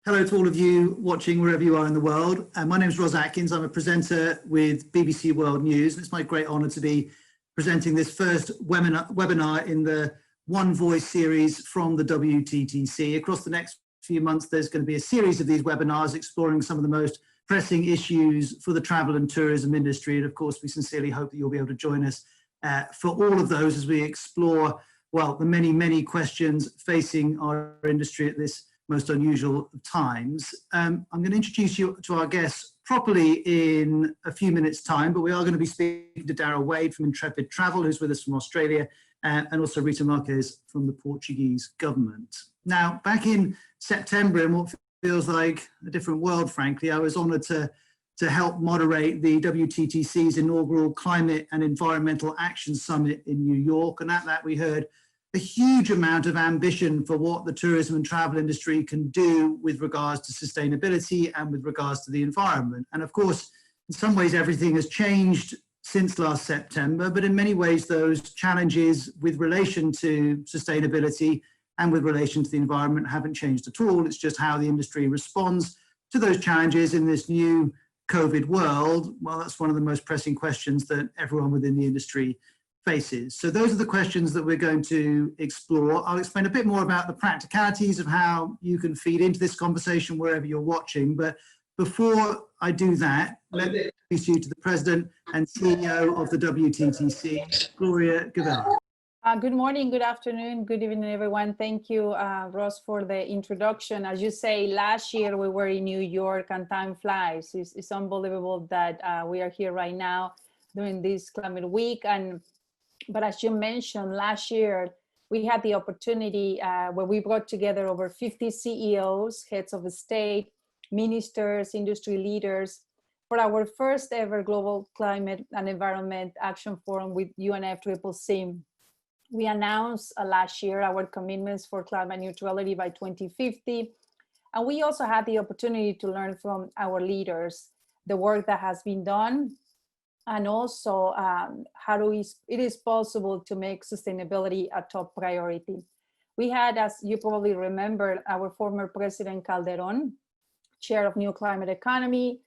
Hello to all of you watching wherever you are in the world. My name is Ros Atkins. I'm a presenter with BBC World News. And it's my great honour to be presenting this first webinar in the One Voice series from the WTTC. Across the next few months, there's going to be a series of these webinars exploring some of the most pressing issues for the travel and tourism industry. And of course, we sincerely hope that you'll be able to join us for all of those as we explore, well, the many, many questions facing our industry at this most unusual of times. I'm going to introduce you to our guests properly in a few minutes' time, but we are going to be speaking to Daryl Wade from Intrepid Travel, who's with us from Australia, and also Rita Marques from the Portuguese government. Now, back in September, in what feels like a different world, frankly, I was honoured to help moderate the WTTC's inaugural Climate and Environmental Action Summit in New York, and at that we heard a huge amount of ambition for what the tourism and travel industry can do with regards to sustainability and with regards to the environment. And of course, in some ways, everything has changed since last September, but in many ways, those challenges with relation to sustainability and with relation to the environment haven't changed at all. It's just how the industry responds to those challenges in this new COVID world. Well, that's one of the most pressing questions that everyone within the industry faces. So those are the questions that we're going to explore. I'll explain a bit more about the practicalities of how you can feed into this conversation wherever you're watching. But before I do that, let me introduce you to the President and CEO of the WTTC, Gloria Guevara. Good morning, good afternoon, good evening, everyone. Thank you, Ross, for the introduction. As you say, last year we were in New York and time flies. It's unbelievable that we are here right now during this Climate Week. But as you mentioned, last year, we had the opportunity where we brought together over 50 CEOs, heads of state, ministers, industry leaders, for our first ever Global Climate and Environment Action Forum with UNFCCC. We announced last year our commitments for climate neutrality by 2050. And we also had the opportunity to learn from our leaders, the work that has been done, and also how it is possible to make sustainability a top priority. We had, as you probably remember, our former President Calderon, chair of New Climate Economy,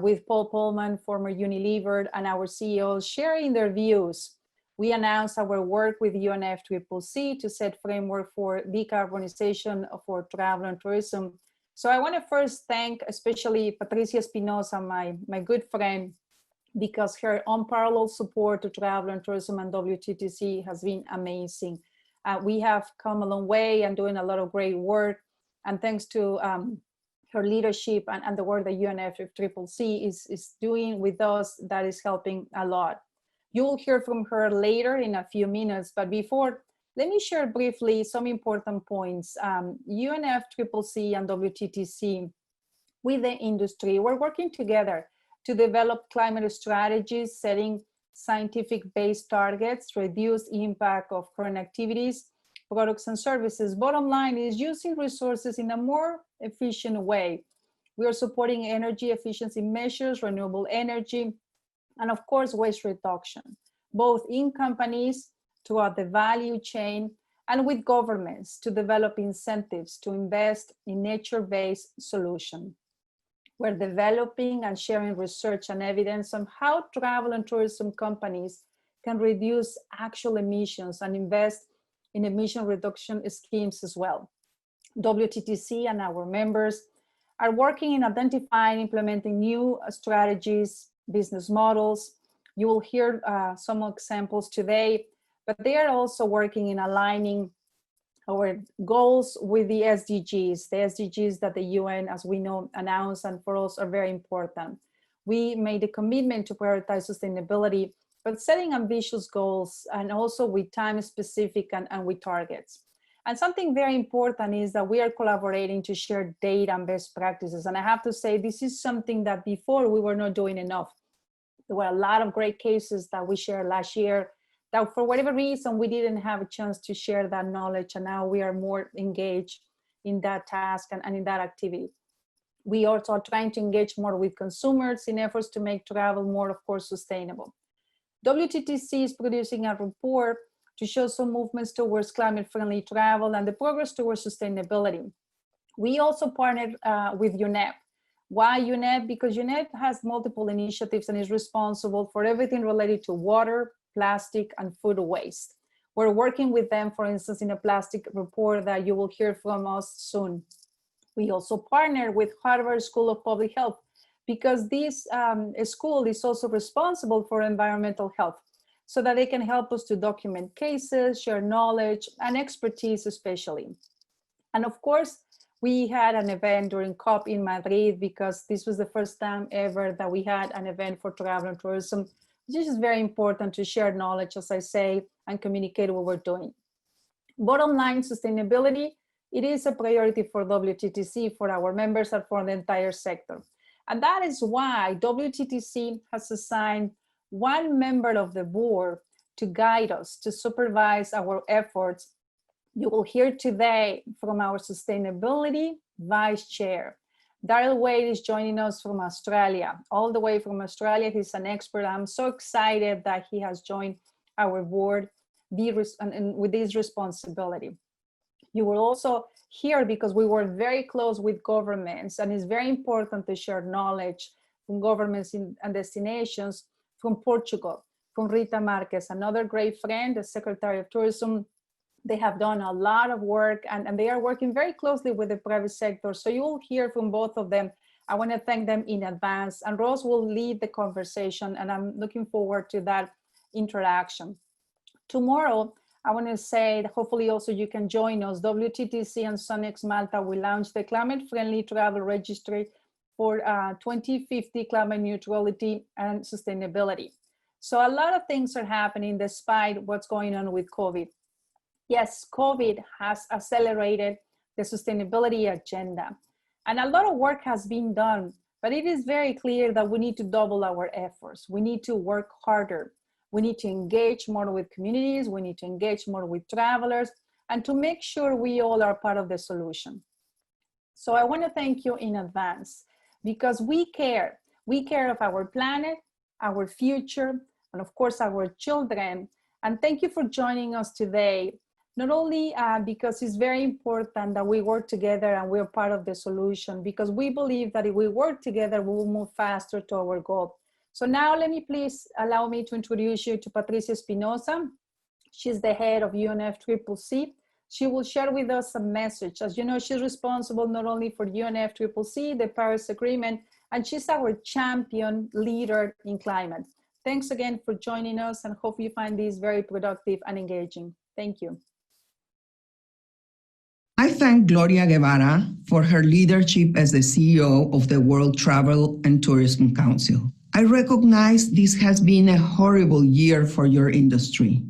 with Paul Polman, former Unilever, and our CEOs sharing their views. We announced our work with UNFCCC to set framework for decarbonization for travel and tourism. So I want to first thank especially Patricia Espinoza, my good friend, because her unparalleled support to travel and tourism and WTTC has been amazing. We have come a long way and doing a lot of great work. And thanks to her leadership and the work that UNFCCC is doing with us, that is helping a lot. You will hear from her later in a few minutes, but before, let me share briefly some important points. UNFCCC and WTTC, with the industry, we're working together to develop climate strategies, setting scientific-based targets, reduce impact of current activities, products and services. Bottom line is using resources in a more efficient way. We are supporting energy efficiency measures, renewable energy, and of course, waste reduction, both in companies throughout the value chain and with governments to develop incentives to invest in nature-based solutions. We're developing and sharing research and evidence on how travel and tourism companies can reduce actual emissions and invest in emission reduction schemes as well. WTTC and our members are working in identifying, implementing new strategies, business models. You will hear some examples today, but they are also working in aligning our goals with the SDGs that the UN, as we know, announced and for us are very important. We made a commitment to prioritize sustainability, but setting ambitious goals and also with time specific and with targets. And something very important is that we are collaborating to share data and best practices. And I have to say, this is something that before we were not doing enough. There were a lot of great cases that we shared last year that for whatever reason, we didn't have a chance to share that knowledge. And now we are more engaged in that task and in that activity. We also are trying to engage more with consumers in efforts to make travel more, of course, sustainable. WTTC is producing a report to show some movements towards climate-friendly travel and the progress towards sustainability. We also partnered with UNEP. Why UNEP? Because UNEP has multiple initiatives and is responsible for everything related to water, plastic, and food waste. We're working with them, for instance, in a plastic report that you will hear from us soon. We also partner with Harvard School of Public Health because this school is also responsible for environmental health, so that they can help us to document cases, share knowledge and expertise especially. And of course, we had an event during COP in Madrid because this was the first time ever that we had an event for travel and tourism, which is very important to share knowledge, as I say, and communicate what we're doing. Bottom line, sustainability, it is a priority for WTTC, for our members, and for the entire sector. And that is why WTTC has assigned one member of the board to guide us, to supervise our efforts. You will hear today from our sustainability vice chair. Daryl Wade is joining us from Australia, all the way from Australia. He's an expert. I'm so excited that he has joined our board with this responsibility. You will also hear, because we work very close with governments, and it's very important to share knowledge from governments and destinations, from Portugal, from Rita Marques, another great friend, the Secretary of Tourism. They have done a lot of work, and they are working very closely with the private sector. So you will hear from both of them. I want to thank them in advance, and Rose will lead the conversation, and I'm looking forward to that interaction. Tomorrow, I want to say that hopefully also you can join us. WTTC and Sonex Malta will launch the climate-friendly travel registry for 2050 climate neutrality and sustainability. So a lot of things are happening despite what's going on with COVID. Yes, COVID has accelerated the sustainability agenda, and a lot of work has been done, but it is very clear that we need to double our efforts. We need to work harder. We need to engage more with communities. We need to engage more with travelers, and to make sure we all are part of the solution. So I want to thank you in advance, because we care. We care of our planet, our future, and of course our children. And thank you for joining us today. Not only because it's very important that we work together and we're part of the solution, because we believe that if we work together, we will move faster to our goal. So now let me please allow me to introduce you to Patricia Espinoza. She's the head of UNFCCC. She will share with us a message. As you know, she's responsible not only for UNFCCC, the Paris Agreement, and she's our champion leader in climate. Thanks again for joining us, and hope you find this very productive and engaging. Thank you. I thank Gloria Guevara for her leadership as the CEO of the World Travel and Tourism Council. I recognize this has been a horrible year for your industry.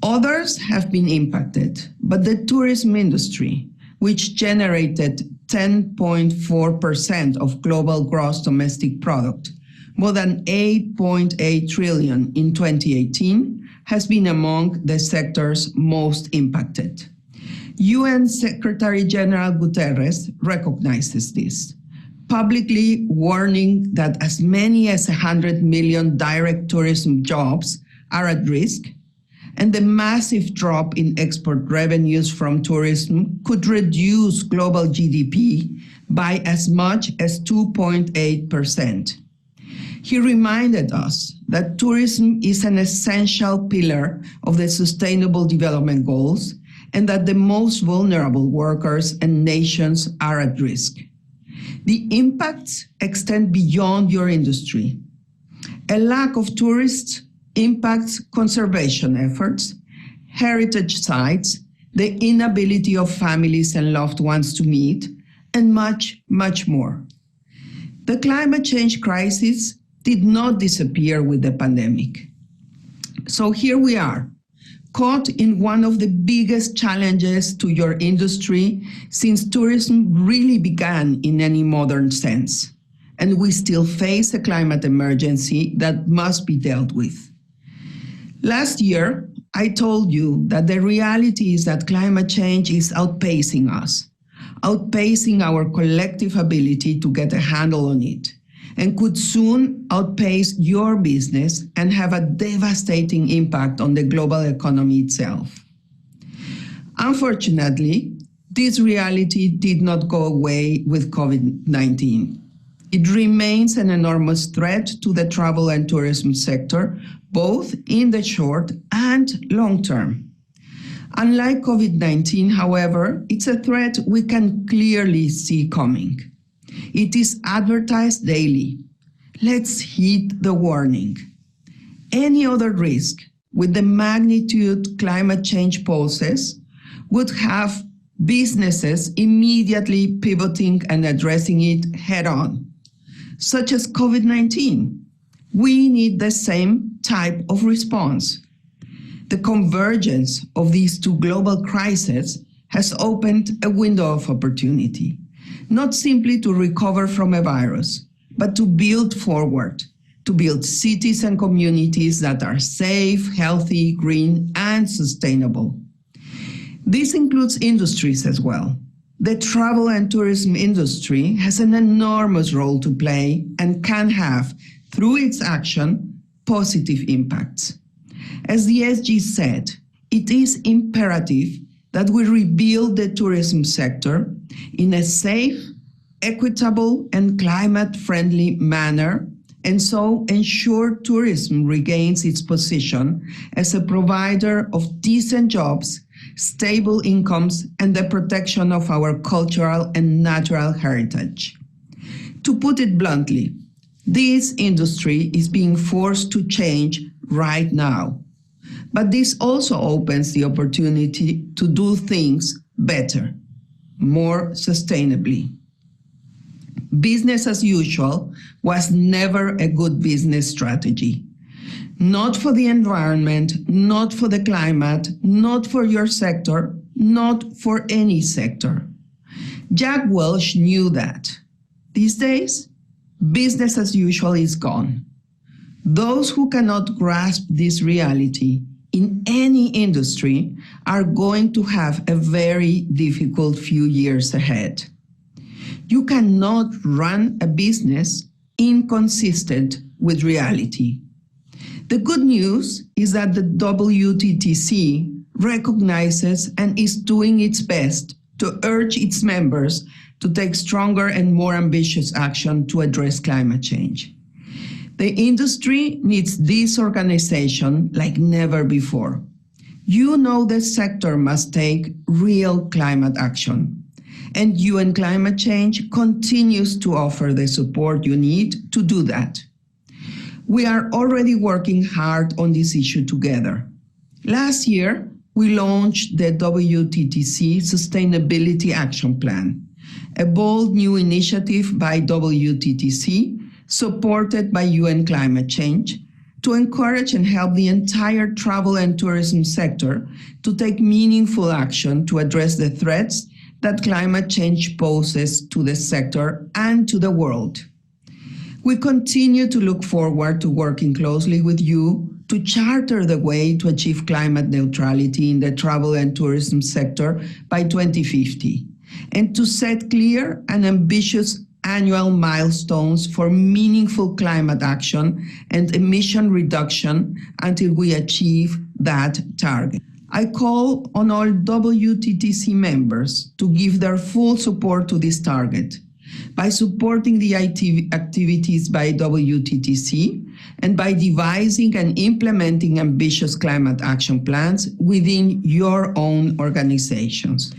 Others have been impacted, but the tourism industry, which generated 10.4% of global gross domestic product, more than 8.8 trillion in 2018, has been among the sectors most impacted. UN Secretary General Guterres recognizes this, publicly warning that as many as 100 million direct tourism jobs are at risk, and the massive drop in export revenues from tourism could reduce global GDP by as much as 2.8%. He reminded us that tourism is an essential pillar of the Sustainable Development Goals, and that the most vulnerable workers and nations are at risk. The impacts extend beyond your industry. A lack of tourists impacts conservation efforts, heritage sites, the inability of families and loved ones to meet, and much, much more. The climate change crisis did not disappear with the pandemic. So here we are, caught in one of the biggest challenges to your industry since tourism really began in any modern sense. And we still face a climate emergency that must be dealt with. Last year, I told you that the reality is that climate change is outpacing us, outpacing our collective ability to get a handle on it, and could soon outpace your business and have a devastating impact on the global economy itself. Unfortunately, this reality did not go away with COVID-19. It remains an enormous threat to the travel and tourism sector, both in the short and long term. Unlike COVID-19, however, it's a threat we can clearly see coming. It is advertised daily. Let's heed the warning. Any other risk with the magnitude climate change poses would have businesses immediately pivoting and addressing it head-on, such as COVID-19. We need the same type of response. The convergence of these two global crises has opened a window of opportunity, not simply to recover from a virus, but to build forward, to build cities and communities that are safe, healthy, green, and sustainable. This includes industries as well. The travel and tourism industry has an enormous role to play and can have, through its action, positive impacts. As the SG said, it is imperative that we rebuild the tourism sector in a safe, equitable, and climate-friendly manner, and so ensure tourism regains its position as a provider of decent jobs, stable incomes, and the protection of our cultural and natural heritage. To put it bluntly, this industry is being forced to change right now. But this also opens the opportunity to do things better, more sustainably. Business as usual was never a good business strategy. Not for the environment, not for the climate, not for your sector, not for any sector. Jack Welch knew that. These days, business as usual is gone. Those who cannot grasp this reality in any industry are going to have a very difficult few years ahead. You cannot run a business inconsistent with reality. The good news is that the Wttc recognizes and is doing its best to urge its members to take stronger and more ambitious action to address climate change. The industry needs this organization like never before. You know the sector must take real climate action, and UN Climate Change continues to offer the support you need to do that. We are already working hard on this issue together. Last year, we launched the Wttc Sustainability Action Plan, a bold new initiative by Wttc, supported by UN Climate Change, to encourage and help the entire travel and tourism sector to take meaningful action to address the threats that climate change poses to the sector and to the world. We continue to look forward to working closely with you to charter the way to achieve climate neutrality in the travel and tourism sector by 2050, and to set clear and ambitious annual milestones for meaningful climate action and emission reduction until we achieve that target. I call on all Wttc members to give their full support to this target by supporting the activities by Wttc and by devising and implementing ambitious climate action plans within your own organizations.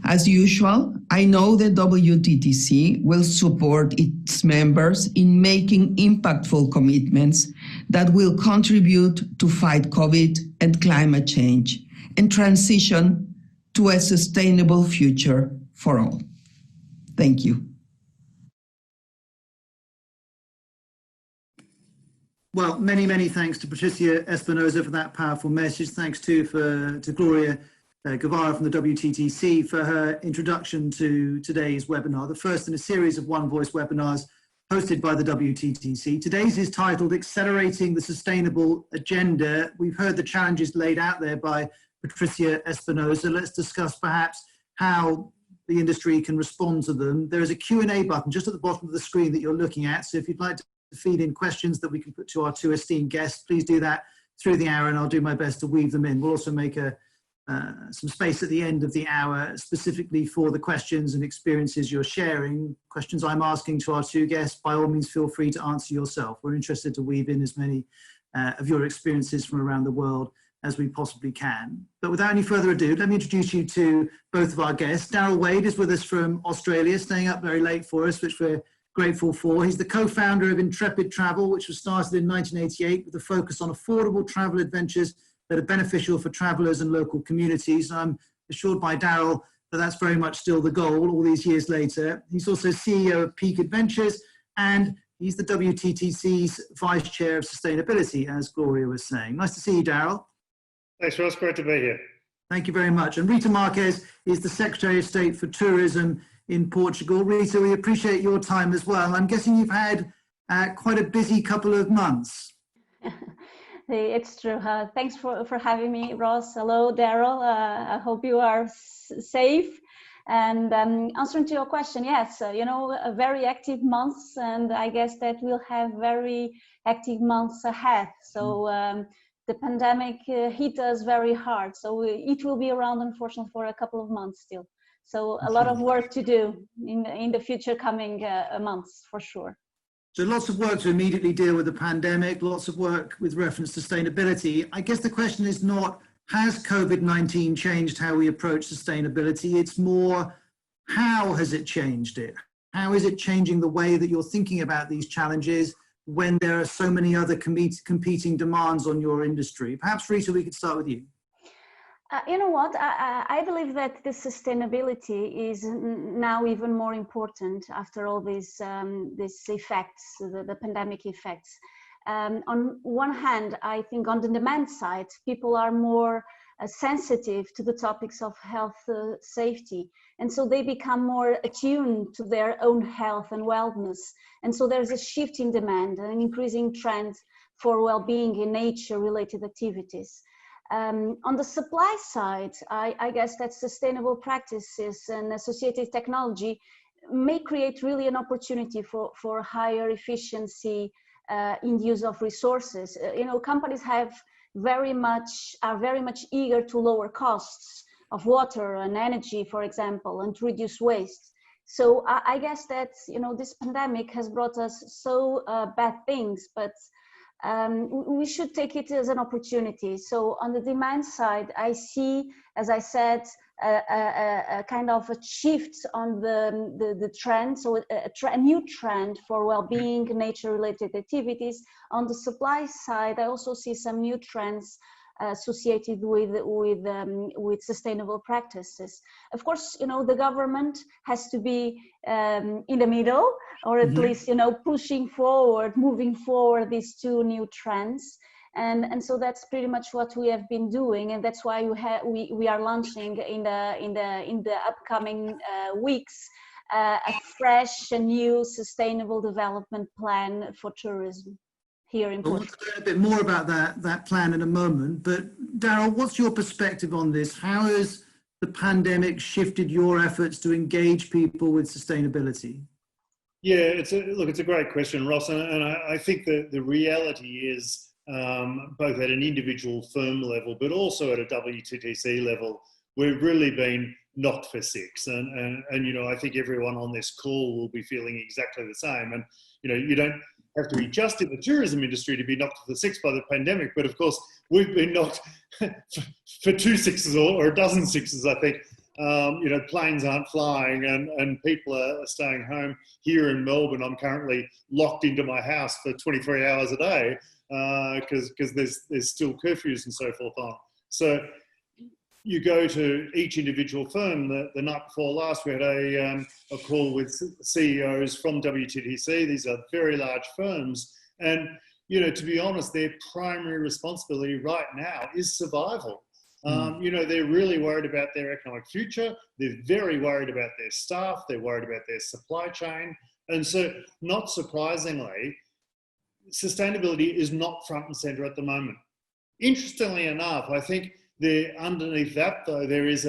As usual, I know that Wttc will support its members in making impactful commitments that will contribute to fight COVID and climate change and transition to a sustainable future for all. Thank you. Well, many, many thanks to Patricia Espinoza for that powerful message. Thanks too to Gloria Guevara from the Wttc for her introduction to today's webinar, the first in a series of One Voice webinars hosted by the Wttc. Today's is titled Accelerating the Sustainable Agenda. We've heard the challenges laid out there by Patricia Espinoza. Let's discuss perhaps how the industry can respond to them. There is a Q&A button just at the bottom of the screen that you're looking at. So if you'd like to feed in questions that we can put to our two esteemed guests, please do that through the hour and I'll do my best to weave them in. We'll also make a some space at the end of the hour specifically for the questions and experiences you're sharing. Questions I'm asking to our two guests, by all means feel free to answer yourself. We're interested to weave in as many of your experiences from around the world as we possibly can. But without any further ado, let me introduce you to both of our guests. Daryl Wade is with us from Australia, staying up very late for us, which we're grateful for. He's the co-founder of Intrepid Travel, which was started in 1988 with a focus on affordable travel adventures that are beneficial for travellers and local communities. I'm assured by Daryl that that's very much still the goal all these years later. He's also CEO of Peak Adventures, and he's the WTTC's Vice Chair of Sustainability, as Gloria was saying. Nice to see you, Daryl. Thanks, Ross. Great to be here. Thank you very much. And Rita Marques is the Secretary of State for Tourism in Portugal. Rita, we appreciate your time as well. I'm guessing you've had quite a busy couple of months. It's true. Thanks for having me, Ross. Hello, Daryl. I hope you are safe. And answering to your question, yes, you know, a very active months, and I guess that we'll have very active months ahead. So the pandemic hit us very hard. So it will be around, unfortunately, for a couple of months still. So a lot of work to do in the future coming months, for sure. So lots of work to immediately deal with the pandemic, lots of work with reference to sustainability. I guess the question is not, has COVID-19 changed how we approach sustainability? It's more, how has it changed it? How is it changing the way that you're thinking about these challenges when there are so many other competing demands on your industry? Perhaps, Rita, we could start with you. You know what, I believe that the sustainability is now even more important after all these effects, the pandemic effects. On one hand, I think on the demand side, people are more sensitive to the topics of health safety. And so they become more attuned to their own health and wellness. And so there's a shift in demand, an increasing trend for well-being in nature-related activities. On the supply side, I guess that sustainable practices and associated technology may create really an opportunity for higher efficiency in the use of resources. You know, companies are very much eager to lower costs of water and energy, for example, and to reduce waste. So I guess that, you know, this pandemic has brought us so bad things, but we should take it as an opportunity. So on the demand side, I see, as I said, a kind of a shift on the trend, so a new trend for well-being, nature-related activities. On the supply side, I also see some new trends associated with sustainable practices. Of course, you know, the government has to be in the middle, or at least, you know, moving forward these two new trends. And so that's pretty much what we have been doing, and that's why we are launching in the upcoming weeks a fresh and new sustainable development plan for tourism here in Portugal. We'll learn a bit more about that plan in a moment, but Daryl, what's your perspective on this? How has the pandemic shifted your efforts to engage people with sustainability? Yeah, it's a great question, Ross, and I think that the reality is both at an individual firm level, but also at a WTTC level, we've really been knocked for six, and you know, I think everyone on this call will be feeling exactly the same. And you know, you don't have to be just in the tourism industry to be knocked for six by the pandemic, but of course we've been knocked for 2 sixes or a dozen sixes, I think. You know, planes aren't flying and people are staying home. Here in Melbourne, I'm currently locked into my house for 23 hours a day because there's still curfews and so forth on. So you go to each individual firm. The night before last, we had a call with CEOs from WTTC. These are very large firms. And, you know, to be honest, their primary responsibility right now is survival. You know, they're really worried about their economic future. They're very worried about their staff. They're worried about their supply chain. And so, not surprisingly, sustainability is not front and center at the moment. Interestingly enough, I think underneath that, though, there is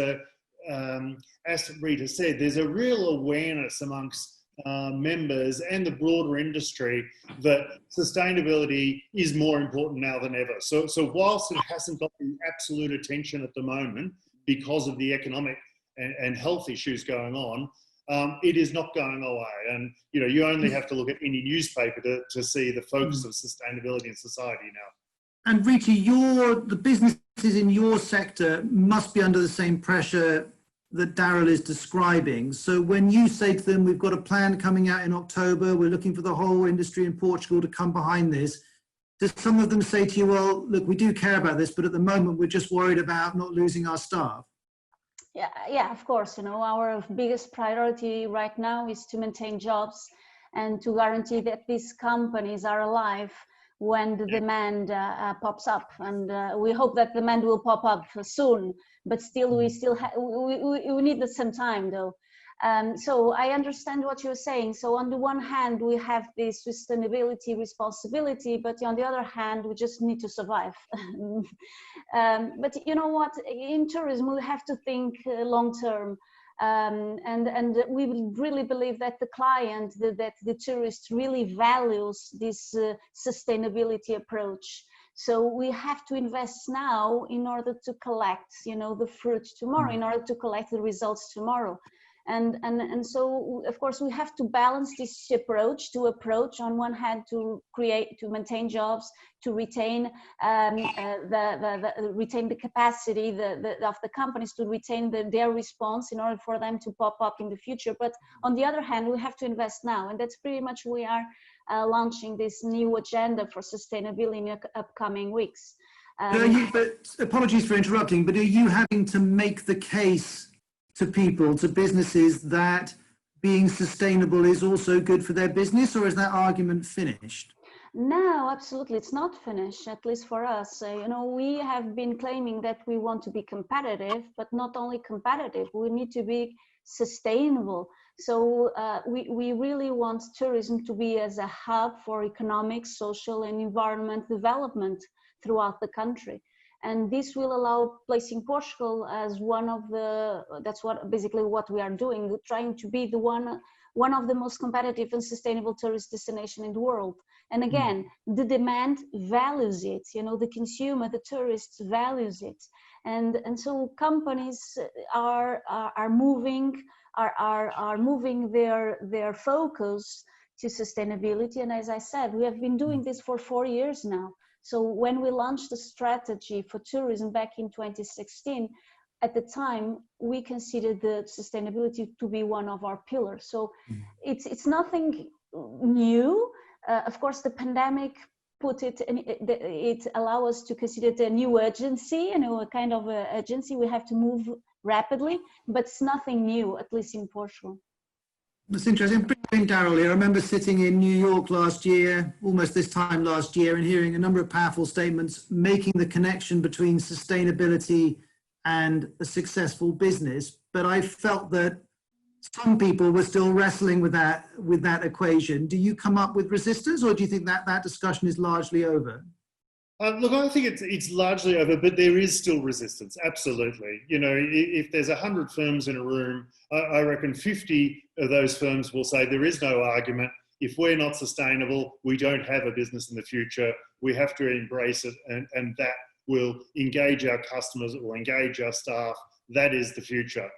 as Rita said, there's a real awareness amongst members and the broader industry that sustainability is more important now than ever. So whilst it hasn't got the absolute attention at the moment, because of the economic and health issues going on, it is not going away. And, you know, you only have to look at any newspaper to see the focus of sustainability in society now. And Rita, the businesses in your sector must be under the same pressure that Daryl is describing. So when you say to them, we've got a plan coming out in October, we're looking for the whole industry in Portugal to come behind this, does some of them say to you, well, look, we do care about this, but at the moment we're just worried about not losing our staff? Yeah, of course. You know, our biggest priority right now is to maintain jobs and to guarantee that these companies are alive when the demand pops up. And we hope that demand will pop up soon, but still we need some time though. So I understand what you're saying. So on the one hand, we have this sustainability responsibility, but on the other hand, we just need to survive. But you know what, in tourism, we have to think long term. And we really believe that the client, that the tourist really values this sustainability approach. So we have to invest now in order to collect, you know, the fruit tomorrow, in order to collect the results tomorrow. And so, of course, we have to balance this approach on one hand to maintain jobs, to retain retain the capacity of the companies to retain their response in order for them to pop up in the future. But on the other hand, we have to invest now, and that's pretty much we are launching this new agenda for sustainability in the upcoming weeks. But apologies for interrupting, but are you having to make the case to people, to businesses, that being sustainable is also good for their business, or is that argument finished? No, absolutely, it's not finished, at least for us. You know, we have been claiming that we want to be competitive, but not only competitive, we need to be sustainable. So we really want tourism to be as a hub for economic, social, and environment development throughout the country. And this will allow placing Portugal as one of the, that's what basically what we are doing. We're trying to be the one of the most competitive and sustainable tourist destination in the world. And again, the demand values it, you know, the consumer, the tourists values it. And so companies are moving their focus to sustainability. And as I said, we have been doing this for 4 years now. So when we launched the strategy for tourism back in 2016, at the time, we considered the sustainability to be one of our pillars. So it's nothing new. Of course, the pandemic put it, and it allowed us to consider it a new urgency, you know, a kind of urgency. We have to move rapidly, but it's nothing new, at least in Portugal. That's interesting. Bring Daryl here. I remember sitting in New York last year, almost this time last year, and hearing a number of powerful statements making the connection between sustainability and a successful business. But I felt that some people were still wrestling with that equation. Do you come up with resistance, or do you think that that discussion is largely over? Look, I think it's largely over, but there is still resistance, absolutely. You know, if there's 100 firms in a room, I reckon 50 of those firms will say there is no argument. If we're not sustainable, we don't have a business in the future. We have to embrace it, and that will engage our customers, it will engage our staff. That is the future.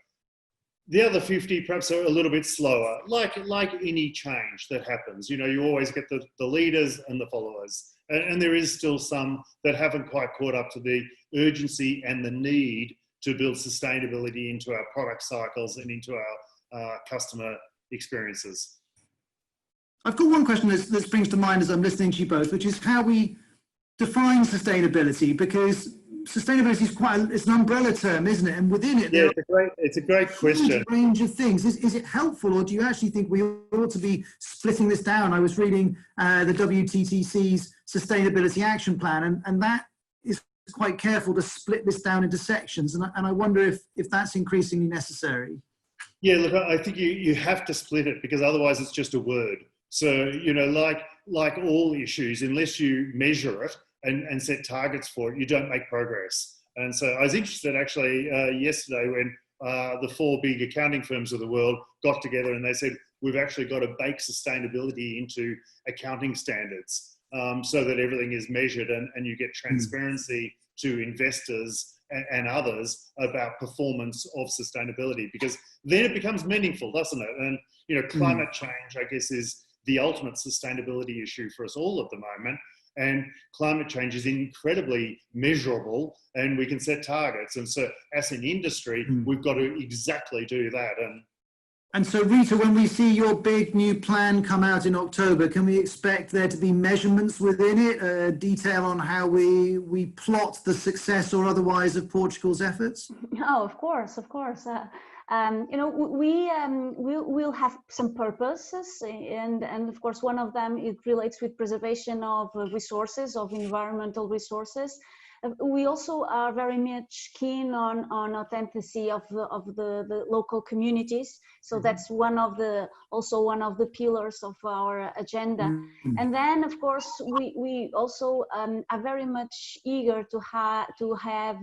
The other 50 perhaps are a little bit slower, like any change that happens. You know, you always get the leaders and the followers. And there is still some that haven't quite caught up to the urgency and the need to build sustainability into our product cycles and into our customer experiences. I've got one question that springs to mind as I'm listening to you both, which is how we define sustainability, because sustainability is it's an umbrella term, isn't it? And within it, yeah, it's a great question. A range of things. Is it helpful, or do you actually think we ought to be splitting this down? I was reading the Wttc's Sustainability Action Plan, and that is quite careful to split this down into sections. And I wonder if that's increasingly necessary. Yeah, look, I think you have to split it, because otherwise it's just a word. So, you know, like all issues, unless you measure it and set targets for it, you don't make progress. And so I was interested actually yesterday when the 4 big accounting firms of the world got together and they said, we've actually got to bake sustainability into accounting standards so that everything is measured and you get transparency to investors and others about performance of sustainability, because then it becomes meaningful, doesn't it? And, you know, climate change, I guess, is the ultimate sustainability issue for us all at the moment. And climate change is incredibly measurable, and we can set targets. And so as an industry, we've got to exactly do that. And so, Rita, when we see your big new plan come out in October, can we expect there to be measurements within it, detail on how we plot the success or otherwise of Portugal's efforts? Oh, of course, of course. You know, we'll have some purposes, and of course, one of them, it relates with preservation of resources, of environmental resources. We also are very much keen on authenticity of the local communities. So that's also one of the pillars of our agenda. And then, of course, we also are very much eager to have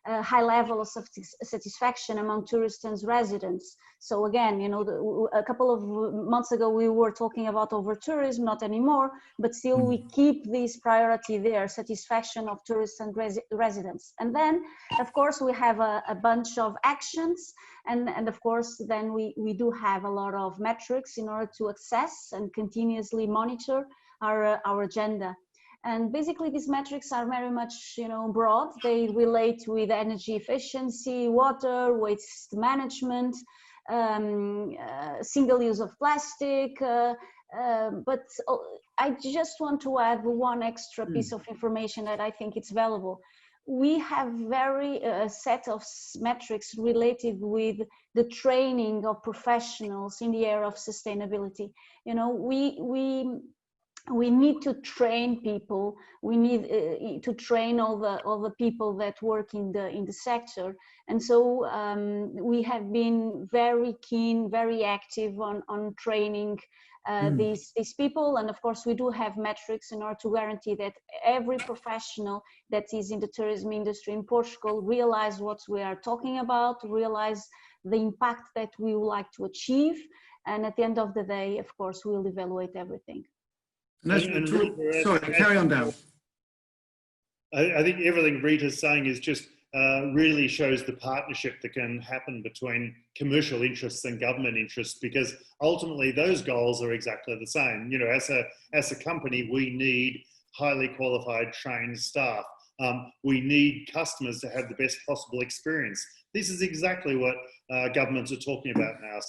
a high level of satisfaction among tourists and residents. So again, you know, a couple of months ago, we were talking about over-tourism, not anymore, but still we keep this priority there, satisfaction of tourists and residents. And then, of course, we have a bunch of actions. And of course, then we do have a lot of metrics in order to assess and continuously monitor our agenda. And basically, these metrics are very much, you know, broad. They relate with energy efficiency, water, waste management, single use of plastic. But I just want to add one extra piece of information that I think it's valuable. We have a set of metrics related with the training of professionals in the area of sustainability. You know, we need to train people. We need to train all the people that work in the sector. And so we have been very keen, very active on training these people. And of course, we do have metrics in order to guarantee that every professional that is in the tourism industry in Portugal realize what we are talking about, realize the impact that we would like to achieve. And at the end of the day, of course, we'll evaluate everything. Sorry, carry on, Daryl. I think everything Rita's saying is just really shows the partnership that can happen between commercial interests and government interests, because ultimately those goals are exactly the same. You know, as a company, we need highly qualified, trained staff. We need customers to have the best possible experience. This is exactly what governments are talking about now.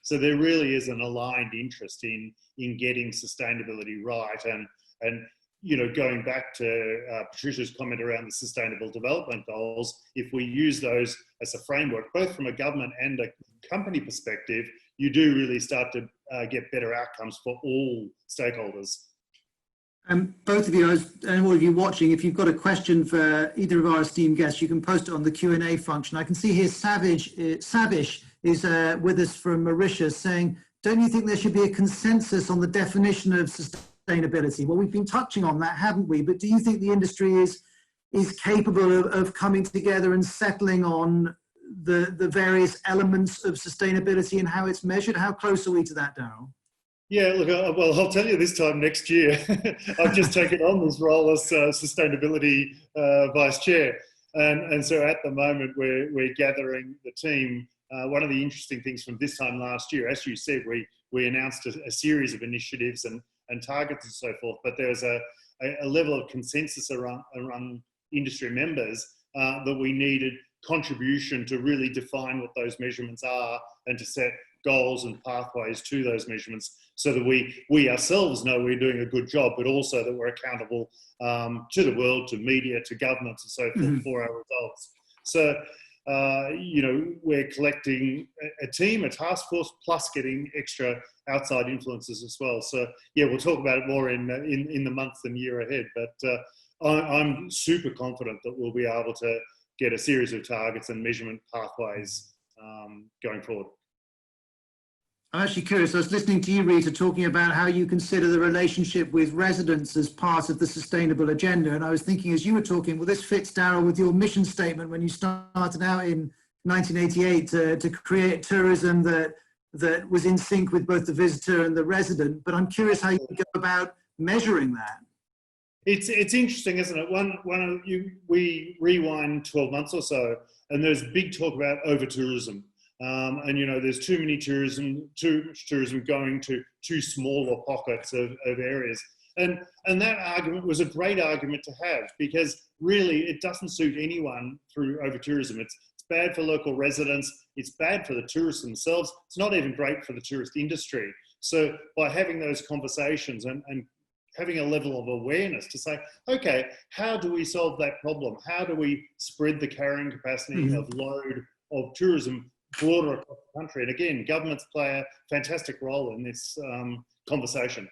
So there really is an aligned interest in getting sustainability right. And you know, going back to Patricia's comment around the Sustainable Development Goals, if we use those as a framework, both from a government and a company perspective, you do really start to get better outcomes for all stakeholders. Both of you, and all of you watching, if you've got a question for either of our esteemed guests, you can post it on the Q&A function. I can see here Savish is with us from Mauritius saying, don't you think there should be a consensus on the definition of sustainability? Well, we've been touching on that, haven't we? But do you think the industry is capable of coming together and settling on the various elements of sustainability and how it's measured? How close are we to that, Daryl? Yeah, look, well, I'll tell you this time next year. I've just taken on this role as Sustainability Vice Chair. And so at the moment, we're gathering the team. One of the interesting things from this time last year, as you said, we announced a series of initiatives and targets and so forth, but there was a level of consensus around industry members that we needed contribution to really define what those measurements are and to set goals and pathways to those measurements, so that we ourselves know we're doing a good job, but also that we're accountable to the world, to media, to governments and so forth for our results. So, you know, we're collecting a team, a task force, plus getting extra outside influences as well. So yeah, we'll talk about it more in the months and year ahead, but I'm super confident that we'll be able to get a series of targets and measurement pathways going forward. I'm actually curious. I was listening to you, Rita, talking about how you consider the relationship with residents as part of the sustainable agenda. And I was thinking, as you were talking, well, this fits, Daryl, with your mission statement when you started out in 1988 to create tourism that was in sync with both the visitor and the resident. But I'm curious how you go about measuring that. It's interesting, isn't it? We rewind 12 months or so, and there's big talk about over-tourism. And, you know, there's too much tourism going to too small pockets of areas. And that argument was a great argument to have, because really it doesn't suit anyone through over-tourism. It's bad for local residents. It's bad for the tourists themselves. It's not even great for the tourist industry. So by having those conversations and having a level of awareness to say, okay, how do we solve that problem? How do we spread the carrying capacity of load of tourism broader across the country? And again, governments play a fantastic role in this conversation.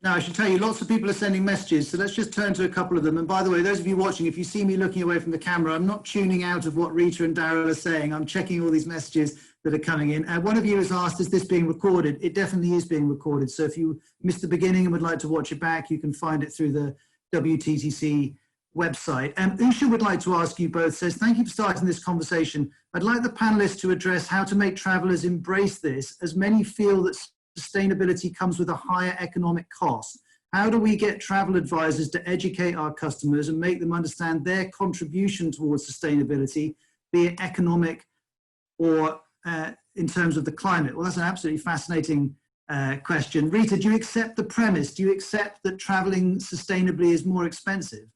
Now, I should tell you, lots of people are sending messages, so let's just turn to a couple of them. And by the way, those of you watching, if you see me looking away from the camera, I'm not tuning out of what Rita and Daryl are saying. I'm checking all these messages that are coming in. One of you has asked, is this being recorded? It definitely is being recorded. So if you missed the beginning and would like to watch it back, you can find it through the WTTC website. Usha would like to ask you both, says, thank you for starting this conversation. I'd like the panelists to address how to make travellers embrace this, as many feel that sustainability comes with a higher economic cost. How do we get travel advisors to educate our customers and make them understand their contribution towards sustainability, be it economic or in terms of the climate? Well, that's an absolutely fascinating question. Rita, do you accept the premise? Do you accept that traveling sustainably is more expensive?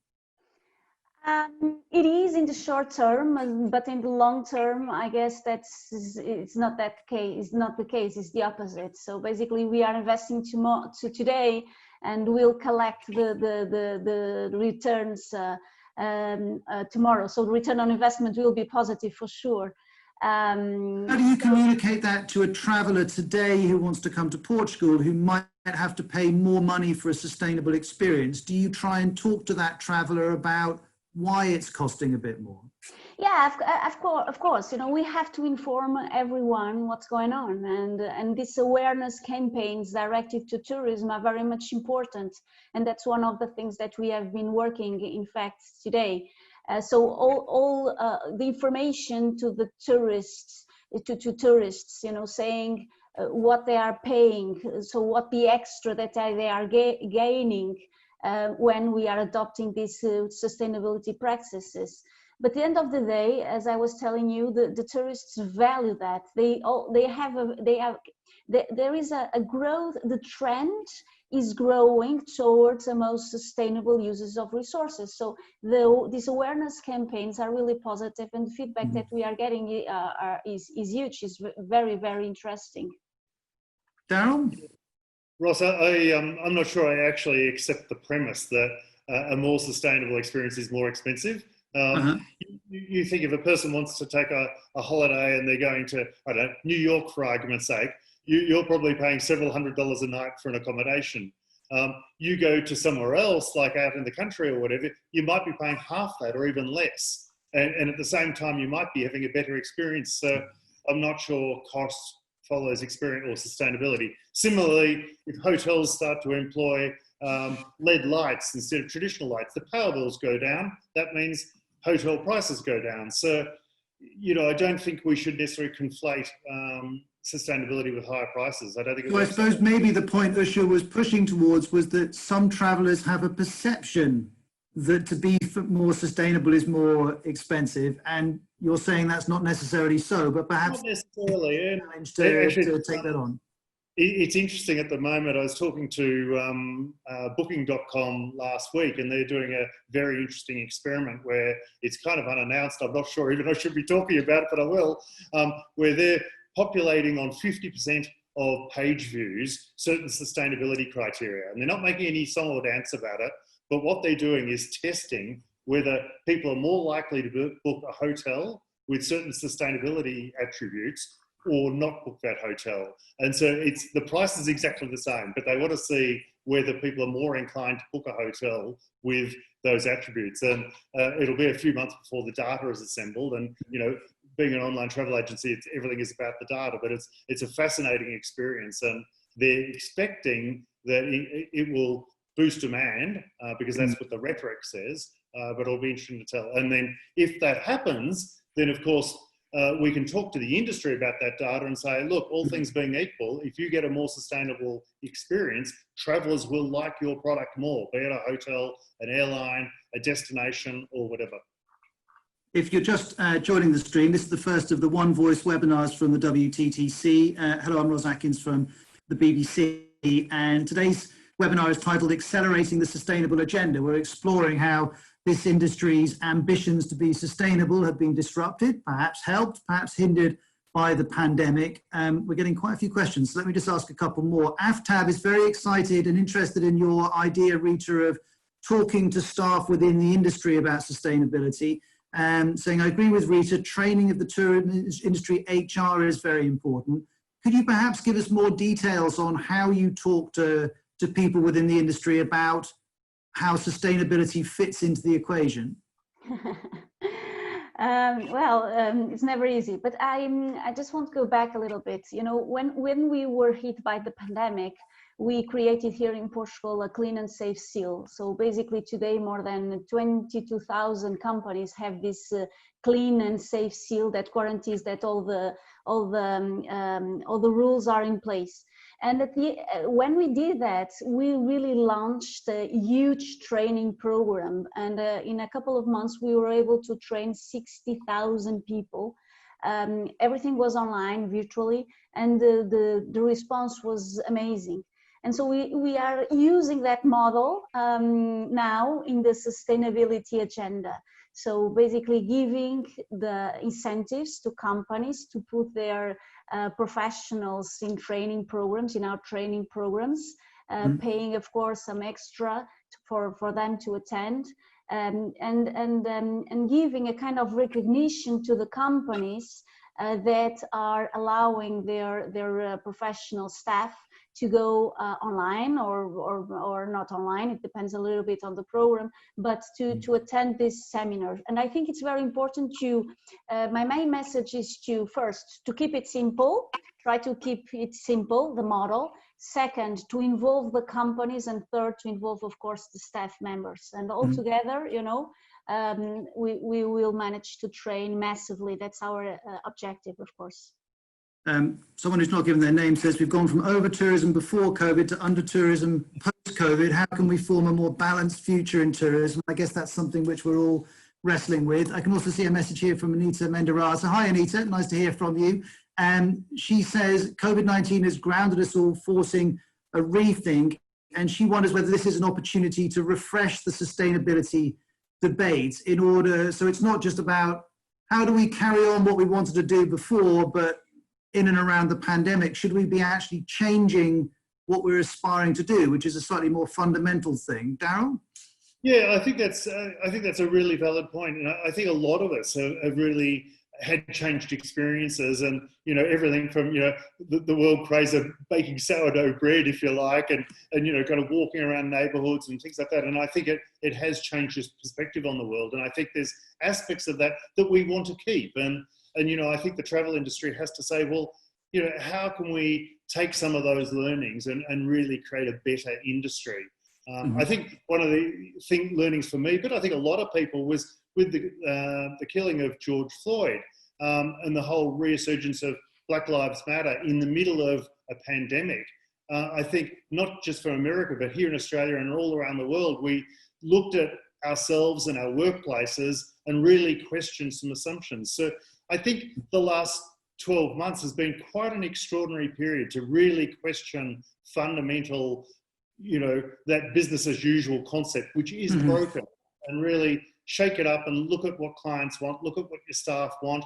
It is in the short term, but in the long term, I guess it's not that case. It's not the case. It's the opposite. So basically, we are investing today, and we'll collect the returns tomorrow. So the return on investment will be positive for sure. How do you communicate that to a traveller today who wants to come to Portugal, who might have to pay more money for a sustainable experience? Do you try and talk to that traveller about why it's costing a bit more? Yeah, of course. You know, we have to inform everyone what's going on, and these awareness campaigns directed to tourism are very much important, and that's one of the things that we have been working, in fact, today. So all the information to the tourists, you know, saying what they are paying, so what the extra that they are gaining when we are adopting these sustainability practices. But at the end of the day, as I was telling you, the tourists value that. There is a growth. The trend is growing towards the most sustainable uses of resources. So these awareness campaigns are really positive, and the feedback that we are getting is huge. Is very, very interesting. Daryl? Ross, I'm not sure I actually accept the premise that a more sustainable experience is more expensive. You think if a person wants to take a holiday and they're going to, I don't know, New York for argument's sake, you're probably paying several $100s a night for an accommodation. You go to somewhere else, like out in the country or whatever, you might be paying half that or even less. And at the same time, you might be having a better experience. So I'm not sure cost follows experience or sustainability. Similarly, if hotels start to employ LED lights instead of traditional lights, the power bills go down. That means hotel prices go down. So, you know, I don't think we should necessarily conflate sustainability with higher prices. I don't think. So I suppose maybe the point Usha was pushing towards was that some travellers have a perception that to be more sustainable is more expensive, and you're saying that's not necessarily so, but perhaps not necessarily. To take that on. It's interesting at the moment. I was talking to Booking.com last week, and they're doing a very interesting experiment where it's kind of unannounced. I'm not sure even I should be talking about it, but I will. Where they're populating on 50% of page views certain sustainability criteria, and they're not making any song or dance about it. But what they're doing is testing whether people are more likely to book a hotel with certain sustainability attributes or not book that hotel. And so the price is exactly the same, but they want to see whether people are more inclined to book a hotel with those attributes. And it'll be a few months before the data is assembled. And, you know, being an online travel agency, everything is about the data, but it's a fascinating experience. And they're expecting that it will boost demand because that's what the rhetoric says, but it'll be interesting to tell. And then if that happens, then of course, we can talk to the industry about that data and say, look, all things being equal, if you get a more sustainable experience, travellers will like your product more, be it a hotel, an airline, a destination, or whatever. If you're just joining the stream, this is the first of the One Voice webinars from the WTTC. Hello, I'm Ros Atkins from the BBC, and today's webinar is titled Accelerating the Sustainable Agenda. We're exploring how this industry's ambitions to be sustainable have been disrupted, perhaps helped, perhaps hindered by the pandemic. We're getting quite a few questions, so let me just ask a couple more. Aftab is very excited and interested in your idea, Rita, of talking to staff within the industry about sustainability, saying, I agree with Rita, training of the tourism industry HR is very important. Could you perhaps give us more details on how you talk to people within the industry about how sustainability fits into the equation? It's never easy, but I just want to go back a little bit. You know, when we were hit by the pandemic, we created here in Portugal a clean and safe seal. So basically today more than 22,000 companies have this clean and safe seal that guarantees that all the rules are in place. And when we did that, we really launched a huge training program. And in a couple of months, we were able to train 60,000 people. Everything was online, virtually, and the response was amazing. And so we are using that model now in the sustainability agenda. So basically giving the incentives to companies to put their professionals in training programs, in our training programs, paying, of course, some extra for them to attend, and giving a kind of recognition to the companies that are allowing their professional staff to go online or not online, it depends a little bit on the program, but to attend this seminar. And I think it's very important to, my main message is first, to keep it simple, try to keep it simple, the model. Second, to involve the companies, and third, to involve, of course, the staff members. And all together, you know, we will manage to train massively. That's our objective, of course. Someone who's not given their name says, we've gone from over-tourism before COVID to under-tourism post-COVID. How can we form a more balanced future in tourism? I guess that's something which we're all wrestling with. I can also see a message here from Anita Mendaraza. Hi, Anita, nice to hear from you. She says, COVID-19 has grounded us all, forcing a rethink, and she wonders whether this is an opportunity to refresh the sustainability debate in order, so it's not just about how do we carry on what we wanted to do before, but in and around the pandemic, should we be actually changing what we're aspiring to do, which is a slightly more fundamental thing? Daryl? Yeah, I think that's a really valid point, and I think a lot of us have really had changed experiences, and you know, everything from, you know, the world craze of baking sourdough bread, if you like, and you know, kind of walking around neighbourhoods and things like that. And I think it has changed his perspective on the world, and I think there's aspects of that we want to keep. And you know, I think the travel industry has to say, well, you know, how can we take some of those learnings and really create a better industry? I think one of the learnings for me, but I think a lot of people, was with the killing of George Floyd and the whole resurgence of Black Lives Matter in the middle of a pandemic. I think not just for America, but here in Australia and all around the world, we looked at ourselves and our workplaces and really questioned some assumptions. So I think the last 12 months has been quite an extraordinary period to really question fundamental, you know, that business as usual concept, which is broken, and really shake it up and look at what clients want, look at what your staff want,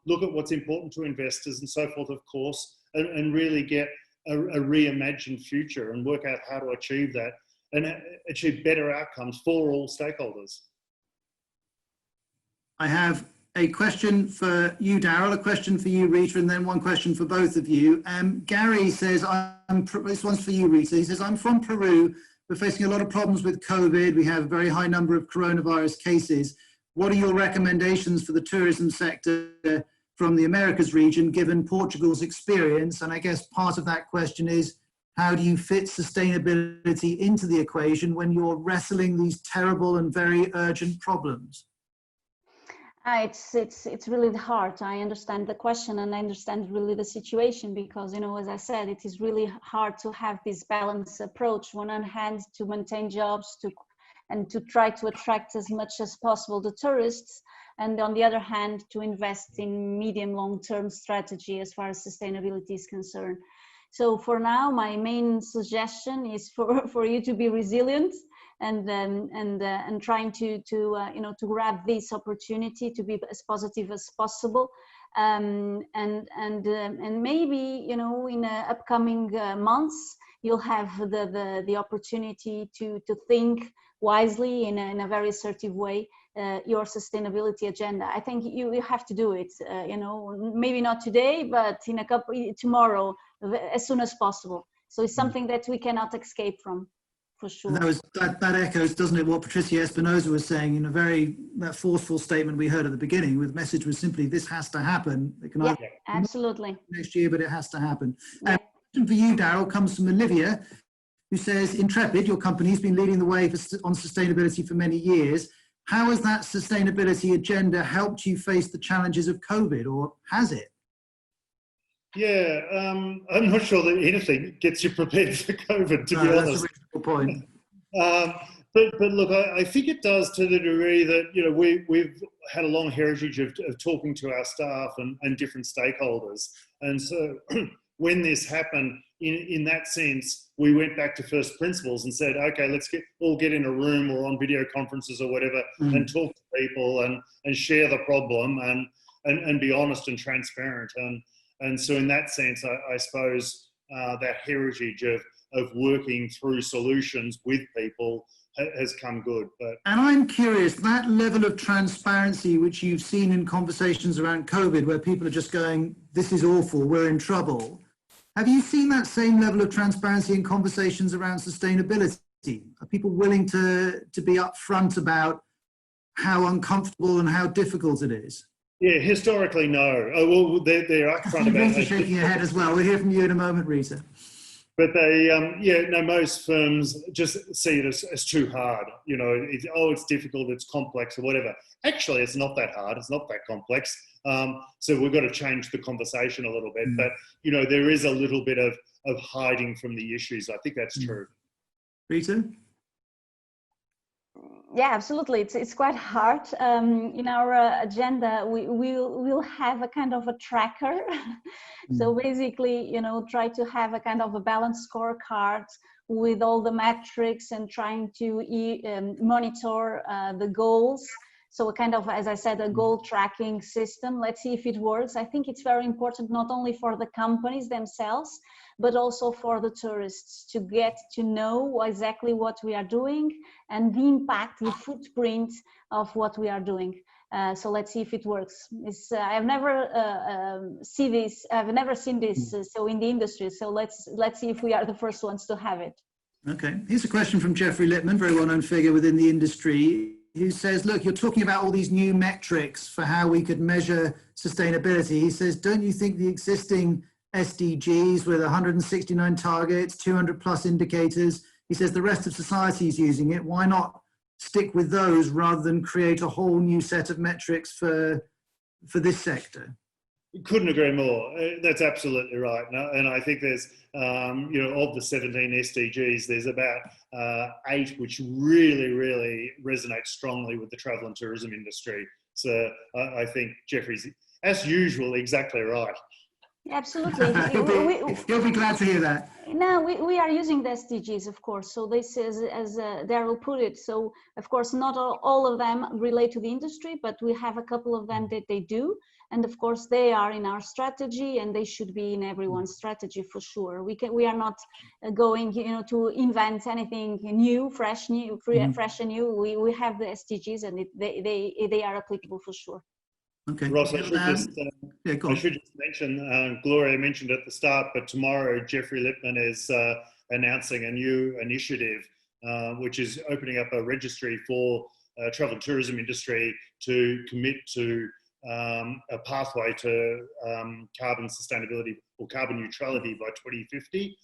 look at what's important to investors and so forth, of course, and really get a reimagined future and work out how to achieve that and achieve better outcomes for all stakeholders. I have a question for you, Daryl, a question for you, Rita, and then one question for both of you. Gary says, this one's for you, Rita. He says, I'm from Peru. We're facing a lot of problems with COVID. We have a very high number of coronavirus cases. What are your recommendations for the tourism sector from the Americas region, given Portugal's experience? And I guess part of that question is, how do you fit sustainability into the equation when you're wrestling these terrible and very urgent problems? It's really hard. I understand the question and I understand really the situation because, you know, as I said, it is really hard to have this balanced approach. On one hand, to maintain jobs and to try to attract as much as possible the tourists, and on the other hand, to invest in medium long-term strategy as far as sustainability is concerned. So for now, my main suggestion is for you to be resilient and trying to you know, to grab this opportunity to be as positive as possible, and maybe, you know, in upcoming months you'll have the opportunity to think wisely in a very assertive way your sustainability agenda. I think you have to do it, you know, maybe not today, but in tomorrow, as soon as possible. So it's something that we cannot escape from. For sure. And that echoes, doesn't it, what Patricia Espinoza was saying in that forceful statement we heard at the beginning, with the message was simply, this has to happen. It can yeah, absolutely. Next year, but it has to happen. Yeah. Question for you, Daryl, comes from Olivia, who says, Intrepid, your company, has been leading the way on sustainability for many years. How has that sustainability agenda helped you face the challenges of COVID, or has it? Yeah, I'm not sure that anything gets you prepared for COVID, to be honest. That's a reasonable point. But look, I think it does to the degree that, you know, we've had a long heritage of talking to our staff and different stakeholders. And so when this happened, in that sense, we went back to first principles and said, okay, let's all get in a room or on video conferences or whatever and talk to people and share the problem and be honest and transparent. And so in that sense, I suppose that heritage of working through solutions with people has come good. And I'm curious, that level of transparency which you've seen in conversations around COVID, where people are just going, this is awful, we're in trouble. Have you seen that same level of transparency in conversations around sustainability? Are people willing to be upfront about how uncomfortable and how difficult it is? Yeah, historically, no. Oh, well, they're upfront about it. Rita's shaking your head as well. We'll hear from you in a moment, Rita. But most firms just see it as too hard. You know, it's difficult, it's complex or whatever. Actually, it's not that hard. It's not that complex. So we've got to change the conversation a little bit. But, you know, there is a little bit of hiding from the issues. I think that's true. Rita? Yeah, absolutely. It's quite hard. In our agenda, we'll have a kind of a tracker. So basically, you know, try to have a kind of a balanced scorecard with all the metrics and trying to monitor the goals. So a kind of, as I said, a goal tracking system. Let's see if it works. I think it's very important, not only for the companies themselves, but also for the tourists to get to know exactly what we are doing and the impact, the footprint of what we are doing. So let's see if it works. I've never seen this so in the industry. So let's see if we are the first ones to have it. Okay, here's a question from Jeffrey Lippman, very well-known figure within the industry, who says, look, you're talking about all these new metrics for how we could measure sustainability. He says, don't you think the existing SDGs with 169 targets, 200 plus indicators, he says the rest of society is using it, why not stick with those rather than create a whole new set of metrics for this sector? Couldn't agree more. That's absolutely right. And I think there's, you know, of the 17 SDGs, there's about 8 which really, really resonate strongly with the travel and tourism industry. So I think Jeffrey's, as usual, exactly right. Absolutely. He'll be glad to hear that. No, we are using the SDGs, of course. So this is, as Daryl put it, so of course, not all of them relate to the industry, but we have a couple of them that they do. And of course, they are in our strategy and they should be in everyone's strategy for sure. We are not going, you know, to invent anything new, fresh and new. We have the SDGs and they are applicable for sure. Okay. Ross, I should just mention, Gloria mentioned at the start, but tomorrow Jeffrey Lippman is announcing a new initiative, which is opening up a registry for travel and tourism industry to commit to a pathway to carbon sustainability or carbon neutrality by 2050.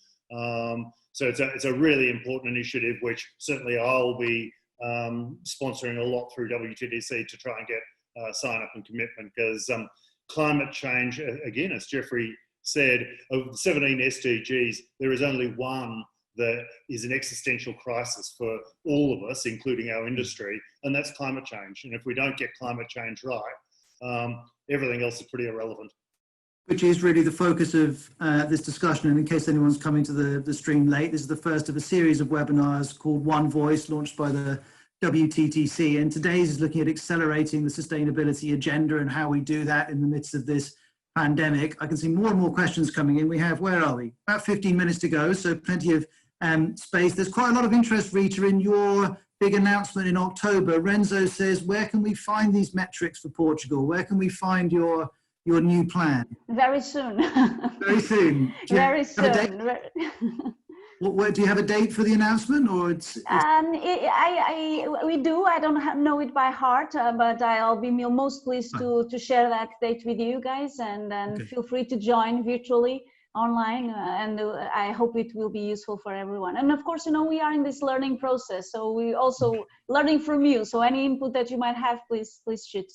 So it's a really important initiative, which certainly I'll be sponsoring a lot through Wttc to try and get sign up and commitment, because climate change, again, as Jeffrey said, of the 17 SDGs, there is only one that is an existential crisis for all of us, including our industry, and that's climate change. And if we don't get climate change right, everything else is pretty irrelevant. Which is really the focus of this discussion. And in case anyone's coming to the stream late, this is the first of a series of webinars called One Voice, launched by the WTTC. And today's is looking at accelerating the sustainability agenda and how we do that in the midst of this pandemic. I can see more and more questions coming in. We have, where are we? About 15 minutes to go, so plenty of space. There's quite a lot of interest, Rita, in your big announcement in October. Renzo says, where can we find these metrics for Portugal? Where can we find your new plan? Very soon. Very soon. Very soon. Do you have a date for the announcement, or it's... we do. I don't know it by heart, but I'll be most pleased to share that date with you guys, and okay. Feel free to join virtually online, and I hope it will be useful for everyone. And of course, we are in this learning process, so we also learning from you. So any input that you might have, please shoot.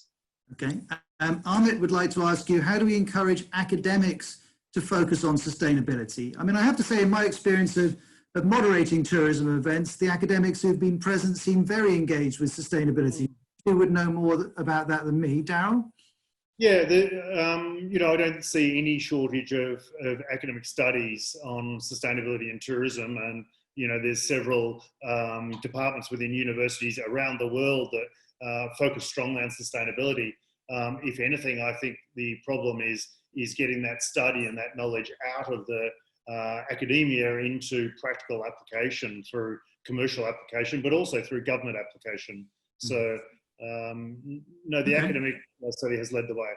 Okay. Amit would like to ask you, how do we encourage academics to focus on sustainability? I mean, I have to say, in my experience of moderating tourism events, the academics who've been present seem very engaged with sustainability. Who would know more about that than me? Daryl? Yeah, I don't see any shortage of academic studies on sustainability and tourism, and there's several departments within universities around the world that focus strongly on sustainability. If anything, I think the problem is getting that study and that knowledge out of the academia into practical application through commercial application, but also through government application. So, no, the academic study has led the way.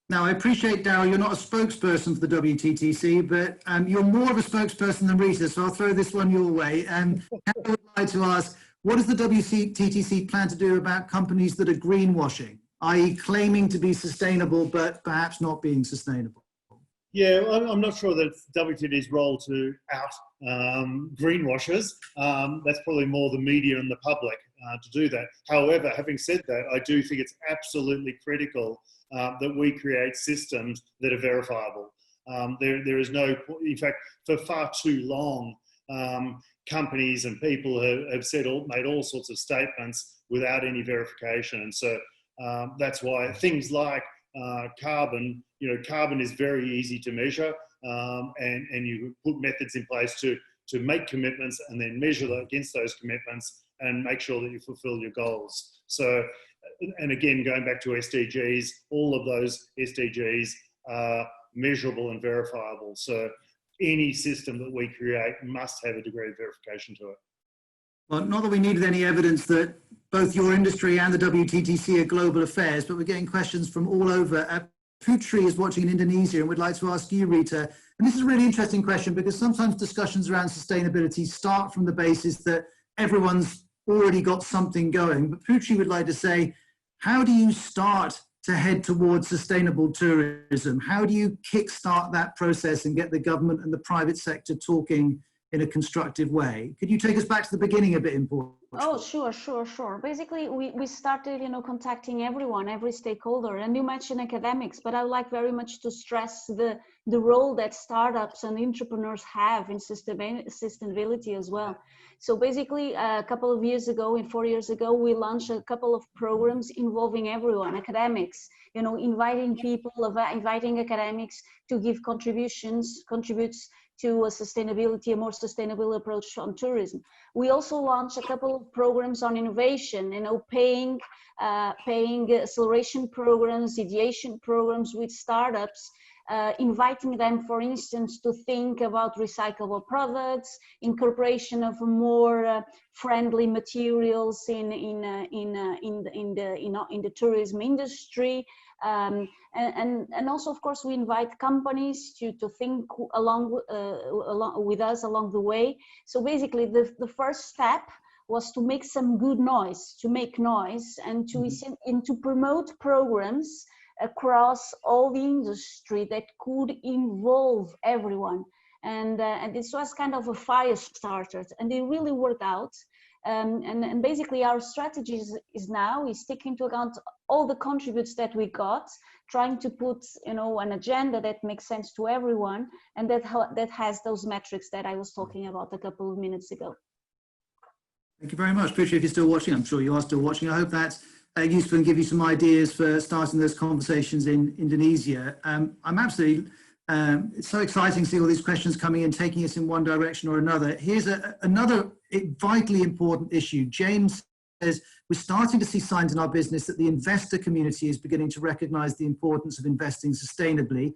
Now, I appreciate, Daryl, you're not a spokesperson for the WTTC, but you're more of a spokesperson than Rita, so I'll throw this one your way. I would like to ask, what does the WTTC plan to do about companies that are greenwashing, i.e. claiming to be sustainable, but perhaps not being sustainable? Yeah, I'm not sure that it's WTT's role to out greenwashers. That's probably more the media and the public to do that. However, having said that, I do think it's absolutely critical that we create systems that are verifiable. There is no, in fact, for far too long, companies and people have made all sorts of statements without any verification. And so that's why things like carbon, carbon is very easy to measure, and you put methods in place to make commitments and then measure against those commitments and make sure that you fulfill your goals. So, and again, going back to SDGs, all of those SDGs are measurable and verifiable. So any system that we create must have a degree of verification to it. Well, not that we needed any evidence that both your industry and the WTTC are global affairs, but we're getting questions from all over. Putri is watching in Indonesia and would like to ask you, Rita, and this is a really interesting question because sometimes discussions around sustainability start from the basis that everyone's already got something going. But Putri would like to say, how do you start to head towards sustainable tourism? How do you kickstart that process and get the government and the private sector talking in a constructive way? Could you take us back to the beginning a bit in Portugal? Oh, sure. Basically, we started, contacting everyone, every stakeholder, and you mentioned academics, but I would like very much to stress the role that startups and entrepreneurs have in sustainability as well. So basically, a couple of years ago, 4 years ago, we launched a couple of programs involving everyone, academics, inviting academics to give contributes to a more sustainable approach on tourism. We also launched a couple of programs on innovation, paying acceleration programs, ideation programs with startups, inviting them, for instance, to think about recyclable products, incorporation of more friendly materials in the tourism industry. And also, of course, we invite companies to think along with us along the way. So basically, the first step was to make some good noise, and to promote programs across all the industry that could involve everyone. And this was kind of a fire starter, and it really worked out. And basically our strategy is taking into account all the contributes that we got, trying to put, you know, an agenda that makes sense to everyone, and that has those metrics that I was talking about a couple of minutes ago. Thank you very much. Patricia, if you're still watching, I'm sure you are still watching. I hope that's useful and give you some ideas for starting those conversations in Indonesia. I'm absolutely, it's so exciting to see all these questions coming in, taking us in one direction or another. Here's another vitally important issue. James says, we're starting to see signs in our business that the investor community is beginning to recognize the importance of investing sustainably.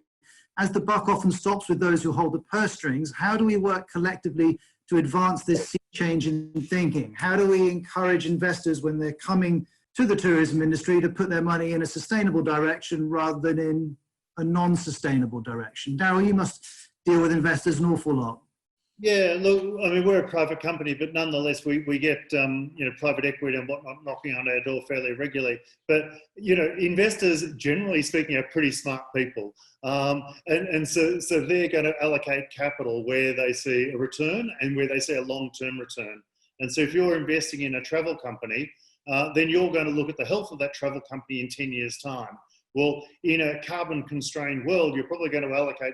As the buck often stops with those who hold the purse strings, how do we work collectively to advance this sea change in thinking? How do we encourage investors when they're coming to the tourism industry to put their money in a sustainable direction rather than in a non-sustainable direction? Daryl, you must deal with investors an awful lot. Yeah, look, I mean, we're a private company, but nonetheless, we get, you know, private equity and whatnot knocking on our door fairly regularly. But, you know, investors, generally speaking, are pretty smart people. And so they're going to allocate capital where they see a return and where they see a long-term return. And so if you're investing in a travel company, then you're going to look at the health of that travel company in 10 years' time. Well, in a carbon-constrained world, you're probably going to allocate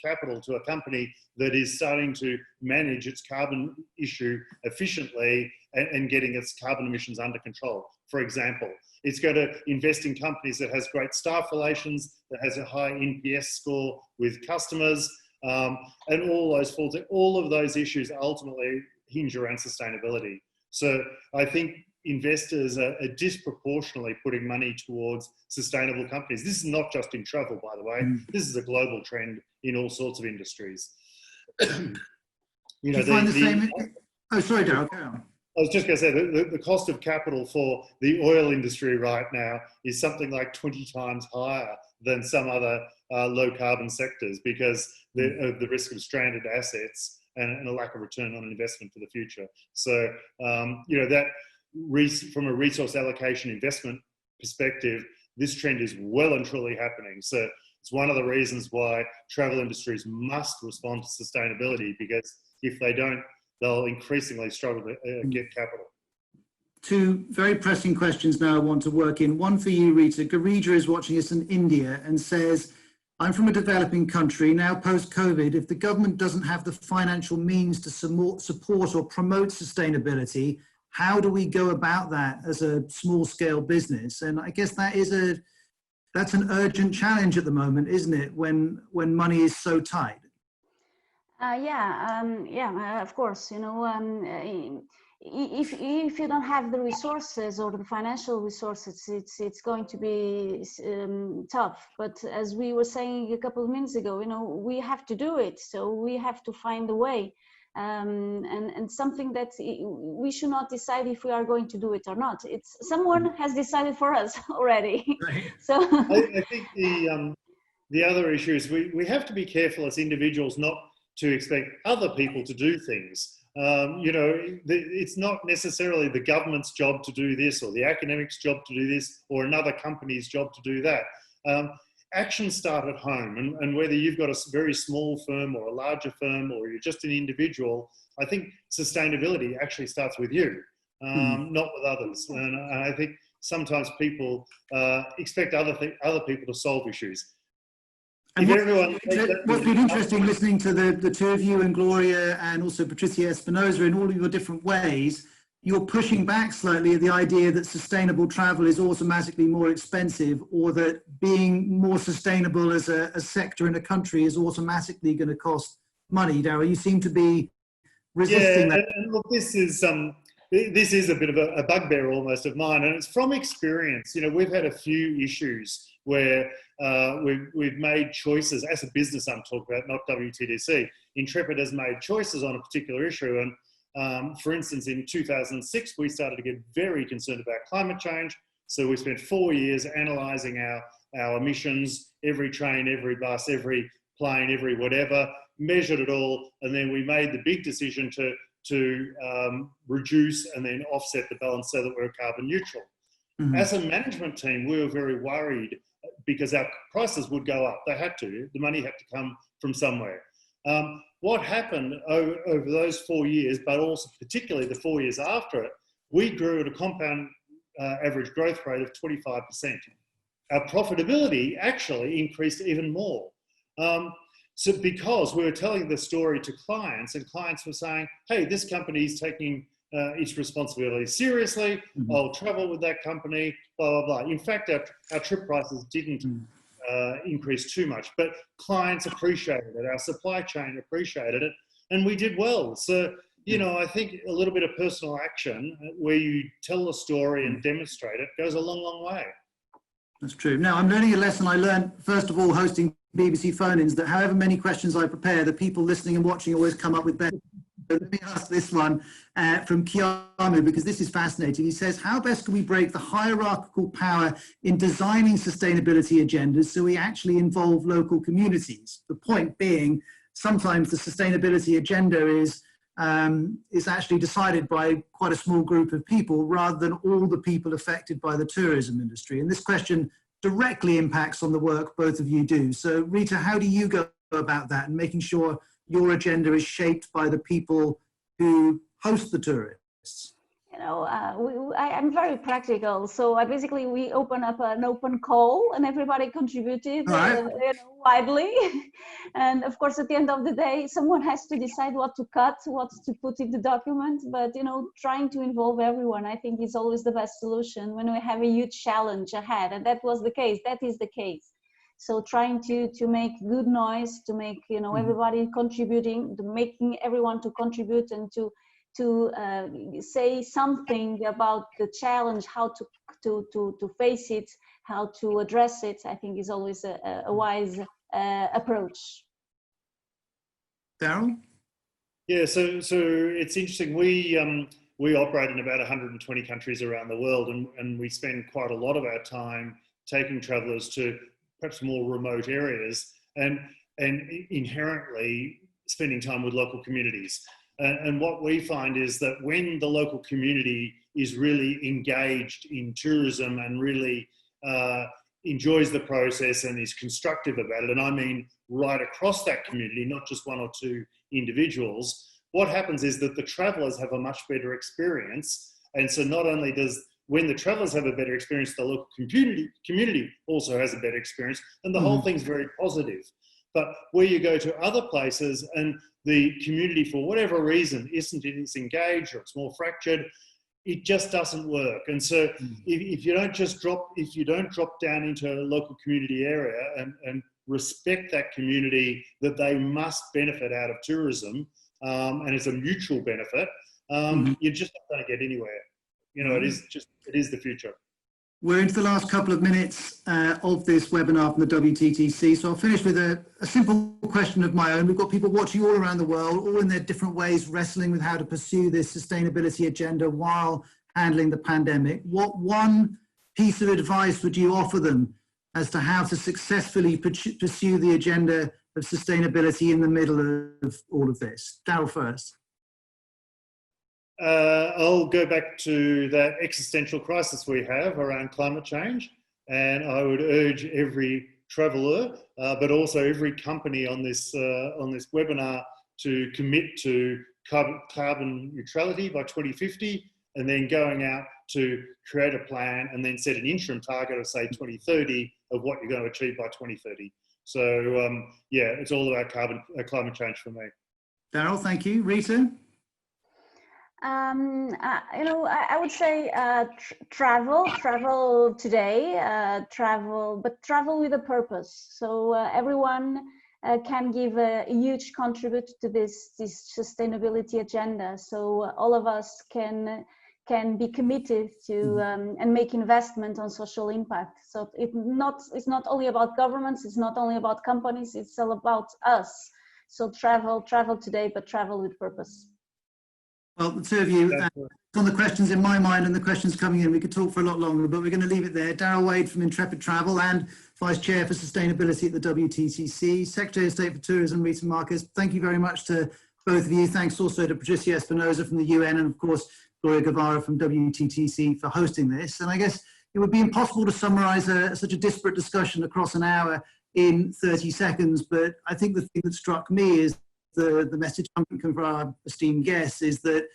capital to a company that is starting to manage its carbon issue efficiently and getting its carbon emissions under control. For example, it's going to invest in companies that has great staff relations, that has a high NPS score with customers, and all of those issues ultimately hinge around sustainability. So I think investors are disproportionately putting money towards sustainable companies. This is not just in travel, by the way. This is a global trend in all sorts of industries. You know, Oh, sorry, Daryl, carry on. I was just going to say the cost of capital for the oil industry right now is something like 20 times higher than some other low carbon sectors because of the risk of stranded assets and a lack of return on investment for the future. So, you know, that from a resource allocation investment perspective, this trend is well and truly happening. So it's one of the reasons why travel industries must respond to sustainability, because if they don't, they'll increasingly struggle to get capital. Two very pressing questions now I want to work in. One for you, Rita. Garija is watching us in India and says, I'm from a developing country, now post-COVID. If the government doesn't have the financial means to support or promote sustainability, how do we go about that as a small-scale business? And I guess that's an urgent challenge at the moment, isn't it, when money is so tight? Of course. You know, if you don't have the resources or the financial resources, it's going to be tough. But as we were saying a couple of minutes ago, you know, we have to do it. So we have to find a way. And something that we should not decide if we are going to do it or not. It's someone has decided for us already. Right. So I think the other issue is we have to be careful as individuals not to expect other people to do things. You know, it's not necessarily the government's job to do this or the academic's job to do this or another company's job to do that. Actions start at home, and whether you've got a very small firm or a larger firm or you're just an individual, I think sustainability actually starts with you, not with others. And I think sometimes people expect other people to solve issues. And what's been interesting listening to the two of you and Gloria and also Patricia Espinoza in all of your different ways, you're pushing back slightly at the idea that sustainable travel is automatically more expensive, or that being more sustainable as a sector in a country is automatically going to cost money. Daryl, you seem to be resisting that. And look, this is a bit of a bugbear almost of mine, and it's from experience. You know, we've had a few issues where we've made choices as a business. I'm talking about, not WTDC. Intrepid has made choices on a particular issue, and for instance, in 2006, we started to get very concerned about climate change. So we spent 4 years analysing our emissions, every train, every bus, every plane, every whatever, measured it all, and then we made the big decision to reduce and then offset the balance so that we're carbon neutral. Mm-hmm. As a management team, we were very worried because our prices would go up. They had to. The money had to come from somewhere. What happened over those 4 years, but also particularly the 4 years after it, we grew at a compound average growth rate of 25%. Our profitability actually increased even more. So because we were telling the story to clients, and clients were saying, hey, this company is taking its responsibility seriously, I'll travel with that company, blah, blah, blah. In fact, our trip prices didn't increase too much, but clients appreciated it, our supply chain appreciated it, and we did well. So, you know, I think a little bit of personal action where you tell a story and demonstrate it goes a long, long way. That's true. Now, I'm learning a lesson I learned, first of all, hosting BBC phone-ins, that however many questions I prepare, the people listening and watching always come up with better. Let me ask this one from Kiamu, because this is fascinating. He says, how best can we break the hierarchical power in designing sustainability agendas so we actually involve local communities? The point being, sometimes the sustainability agenda is actually decided by quite a small group of people rather than all the people affected by the tourism industry. And this question directly impacts on the work both of you do. So Rita, how do you go about that and making sure your agenda is shaped by the people who host the tourists? You know, I'm very practical. So we open up an open call and everybody contributed you know, widely. And of course, at the end of the day, someone has to decide what to cut, what to put in the document. But, you know, trying to involve everyone, I think, is always the best solution when we have a huge challenge ahead. And that was the case. That is the case. So trying to make good noise, to make, you know, everybody contributing, to making everyone to contribute and to say something about the challenge, how to face it, how to address it, I think is always a wise approach. Daryl? Yeah, so it's interesting. We operate in about 120 countries around the world, and we spend quite a lot of our time taking travellers to perhaps more remote areas and inherently spending time with local communities. And what we find is that when the local community is really engaged in tourism and really enjoys the process and is constructive about it, and I mean right across that community, not just one or two individuals, what happens is that the travellers have a much better experience. And so not only when the travellers have a better experience, the local community also has a better experience, and the whole thing's very positive. But where you go to other places and the community, for whatever reason, isn't engaged or it's more fractured, it just doesn't work. And so if you don't drop down into a local community area and respect that community, that they must benefit out of tourism, and it's a mutual benefit, you're just not going to get anywhere. You know, it is the future. We're into the last couple of minutes of this webinar from the WTTC. So I'll finish with a simple question of my own. We've got people watching all around the world, all in their different ways, wrestling with how to pursue this sustainability agenda while handling the pandemic. What one piece of advice would you offer them as to how to successfully pursue the agenda of sustainability in the middle of all of this? Daryl first. I'll go back to that existential crisis we have around climate change, and I would urge every traveller, but also every company on this webinar to commit to carbon neutrality by 2050, and then going out to create a plan and then set an interim target of, say, 2030 of what you're going to achieve by 2030. So yeah, it's all about climate change for me. Daryl, thank you. Rita? You know, I would say travel today, but travel with a purpose. So everyone can give a huge contribute to this sustainability agenda. So all of us can be committed to and make investment on social impact. So it's not only about governments, it's not only about companies, it's all about us. So travel today, but travel with purpose. Well, the two of you, on the questions in my mind and the questions coming in, we could talk for a lot longer, but we're going to leave it there. Daryl Wade from Intrepid Travel and Vice Chair for Sustainability at the WTTC, Secretary of State for Tourism, Rita Marques. Thank you very much to both of you. Thanks also to Patricia Espinoza from the UN and, of course, Gloria Guevara from WTTC for hosting this. And I guess it would be impossible to summarize such a disparate discussion across an hour in 30 seconds, but I think the thing that struck me is the message coming from our esteemed guests is that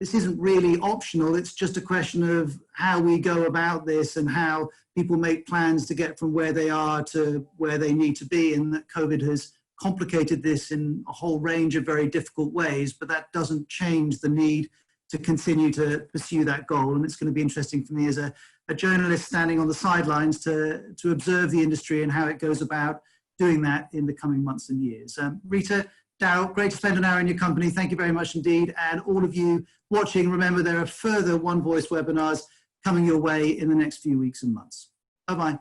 this isn't really optional. It's just a question of how we go about this and how people make plans to get from where they are to where they need to be. And that COVID has complicated this in a whole range of very difficult ways, but that doesn't change the need to continue to pursue that goal. And it's going to be interesting for me as a journalist standing on the sidelines to observe the industry and how it goes about doing that in the coming months and years. Rita, Daryl, great to spend an hour in your company. Thank you very much indeed. And all of you watching, remember there are further One Voice webinars coming your way in the next few weeks and months. Bye-bye.